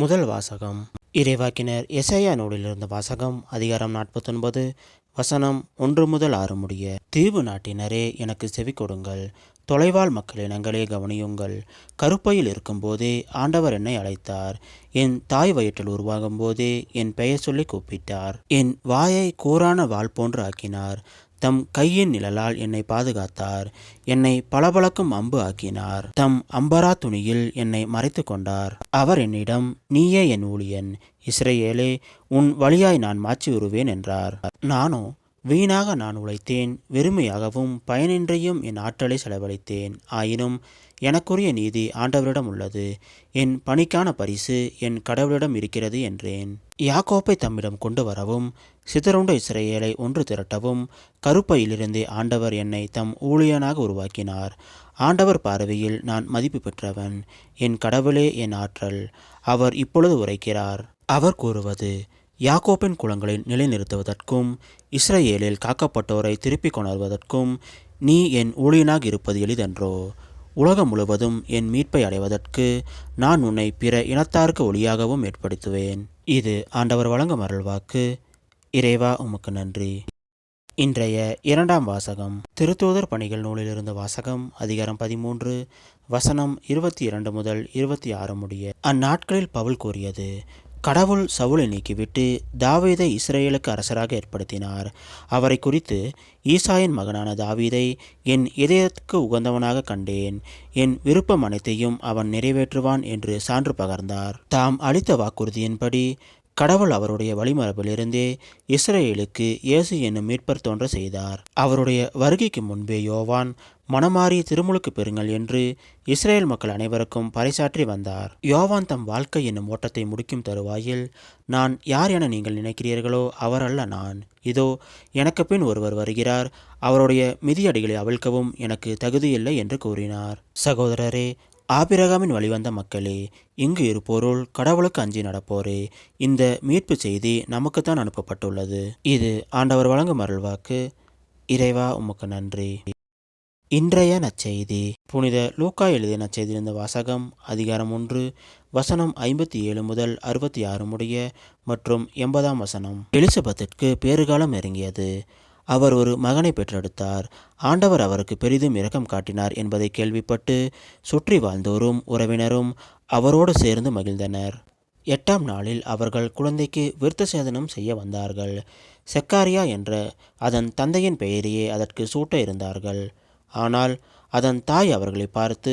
முதல் வாசகம். இறைவாக்கினர் எசாயா நூலிலிருந்த வாசகம். அதிகாரம் 49, வசனம் 1 முதல் 6 முடிய. தீவு நாட்டினரே, எனக்கு செவி கொடுங்கள். தொலைவாழ் மக்களினங்களே, கவனியுங்கள். கருப்பையில் இருக்கும்போதே ஆண்டவர் என்னை அழைத்தார். என் தாய் வயிற்றில் உருவாகும் போதே என் பெயர் சொல்லி கூப்பிட்டார். என் வாயை கூரான வாள் போன்று ஆக்கினார். தம் கையின் நிழலால் என்னை பாதுகாத்தார். என்னை பளபளக்கும் அம்பு ஆக்கினார். தம் அம்பரா துணியில் என்னை மறைத்து கொண்டார். அவர் என்னிடம், நீயே என் ஊழியன், இஸ்ரவேலே, உன் வழியாய் நான் மாற்றி வருவேன் என்றார். நானோ, வீணாக நான் உழைத்தேன், வெறுமையாகவும் பயனின்றியும் என் ஆற்றலை செலவழித்தேன். ஆயினும் எனக்குரிய நீதி ஆண்டவரிடம் உள்ளது. என் பணிக்கான பரிசு என் கடவுளிடம் இருக்கிறது என்றேன். யாக்கோப்பை தம்மிடம் கொண்டு வரவும், சிதறுண்ட இஸ்ரவேலை ஒன்று திரட்டவும் கருப்பையிலிருந்தே ஆண்டவர் என்னை தம் ஊழியனாக உருவாக்கினார். ஆண்டவர் பார்வையில் நான் மதிப்பு பெற்றவன். என் கடவுளே என் ஆற்றல். அவர் இப்பொழுது உரைக்கிறார். அவர் கூறுவது, யாக்கோப்பின் குலங்களில் நிலைநிறுத்துவதற்கும் இஸ்ரவேலில் காக்கப்பட்டோரை திருப்பிக் கொணர்வதற்கும் நீ என் ஊழியனாக இருப்பது எளிதன்றோ? உலகம் முழுவதும் என் மீட்பை அடைவதற்கு நான் உன்னை பிற இனத்தாருக்கு ஒளியாகவும் ஏற்படுத்துவேன். இது ஆண்டவர் வழங்கும் அருள்வாக்கு. இறைவா, உமக்கு நன்றி. இன்றைய இரண்டாம் வாசகம். திருத்தூதர் பணிகள் நூலிலிருந்த வாசகம். அதிகாரம் 13, வசனம் 22 முதல் 26 முடிய. அந்நாட்களில் பவுல் கூறியது, கடவுள் சவுலை நீக்கிவிட்டு தாவீதை இஸ்ரவேலுக்கு அரசராக ஏற்படுத்தினார். அவரை குறித்து, ஈசாயின் மகனான தாவீதை என் இதயத்துக்கு உகந்தவனாக கண்டேன். என் விருப்பம் அனைத்தையும் அவன் நிறைவேற்றுவான் என்று சான்று பகர்ந்தார். தாம் அளித்த வாக்குறுதியின்படி கடவுள் அவருடைய வழிமரபிலிருந்தே இஸ்ரவேலுக்கு இயேசு என்னும் மீட்பர் தோன்ற செய்தார். அவருடைய வருகைக்கு முன்பே யோவான், மனமாறி திருமுழுக்கு பெறுங்கள் என்று இஸ்ரேல் மக்கள் அனைவருக்கும் பறைசாற்றி வந்தார். யோவான் தம் வாழ்க்கை என்னும் ஓட்டத்தை முடிக்கும் தருவாயில், நான் யார் என நீங்கள் நினைக்கிறீர்களோ அவர் அல்ல நான். இதோ, எனக்கு பின் ஒருவர் வருகிறார். அவருடைய மிதியடிகளை அவிழ்க்கவும் எனக்கு தகுதியில்லை என்று கூறினார். சகோதரரே, ஆபிரகாமின் வழிவந்த மக்களே, இங்கு இருப்போருள் கடவுளுக்கு அஞ்சி நடப்போரே, இந்த மீட்பு செய்தி நமக்குத்தான் அனுப்பப்பட்டுள்ளது. இது ஆண்டவர் வழங்கும் அருள்வாக்கு. இறைவா, உமக்கு நன்றி. இன்றைய நற்செய்தி. புனித லூக்கா எழுதிய நற்செய்தியிலிருந்த வாசகம். அதிகாரம் 1, வசனம் 57 முதல் 66 முடிய மற்றும் 80 வசனம். எலிசபெத்திற்கு பேறுகாலம் நெருங்கியது. அவர் ஒரு மகனை பெற்றெடுத்தார். ஆண்டவர் அவருக்கு பெரிதும் இரக்கம் காட்டினார் என்பதை கேள்விப்பட்டு சுற்றி வாழ்ந்தோரும் உறவினரும் அவரோடு சேர்ந்து மகிழ்ந்தனர். 8ஆம் நாளில் அவர்கள் குழந்தைக்கு விருத்த சேதனம் செய்ய வந்தார்கள். செக்காரியா என்ற அதன் தந்தையின் பெயரையே அதற்கு சூட்ட இருந்தார்கள். ஆனால் அதன் தாய் அவர்களை பார்த்து,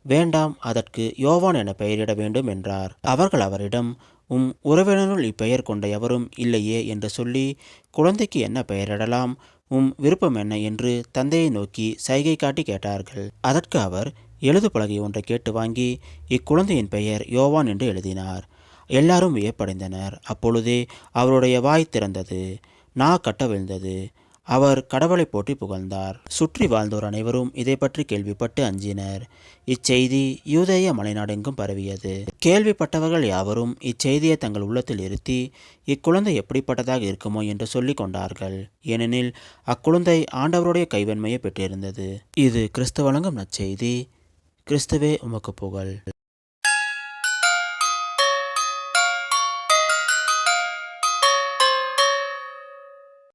வேண்டாம், அதற்கு யோவான் என பெயரிட வேண்டும் என்றார். அவர்கள் அவரிடம், உறவினருள் இப்பெயர் கொண்ட எவரும் இல்லையே என்று சொல்லி, குழந்தைக்கு என்ன பெயரிடலாம், விருப்பம் என்ன என்று தந்தையை நோக்கி சைகை காட்டி கேட்டார்கள். அதற்கு அவர் எழுது பலகை ஒன்றை கேட்டு வாங்கி இக்குழந்தையின் பெயர் யோவான் என்று எழுதினார். எல்லாரும் வியப்படைந்தனர். அப்பொழுதே அவருடைய வாய் திறந்தது, நா கட்டவிழ்ந்தது. அவர் கடவுளை போற்றி புகழ்ந்தார். சுற்றி வாழ்ந்தோர் அனைவரும் இதை பற்றி கேள்விப்பட்டு அஞ்சினர். இச்செய்தி யூதேய மலைநாடெங்கும் பரவியது. கேள்விப்பட்டவர்கள் யாவரும் இச்செய்தியை தங்கள் உள்ளத்தில் இருத்தி, இக்குழந்தை எப்படிப்பட்டதாக இருக்குமோ என்று சொல்லி கொண்டார்கள். ஏனெனில் அக்குழந்தை ஆண்டவருடைய கைவன்மையை பெற்றிருந்தது. இது கிறிஸ்து வழங்கும் நற்செய்தி. கிறிஸ்துவே, உமக்கு புகழ்.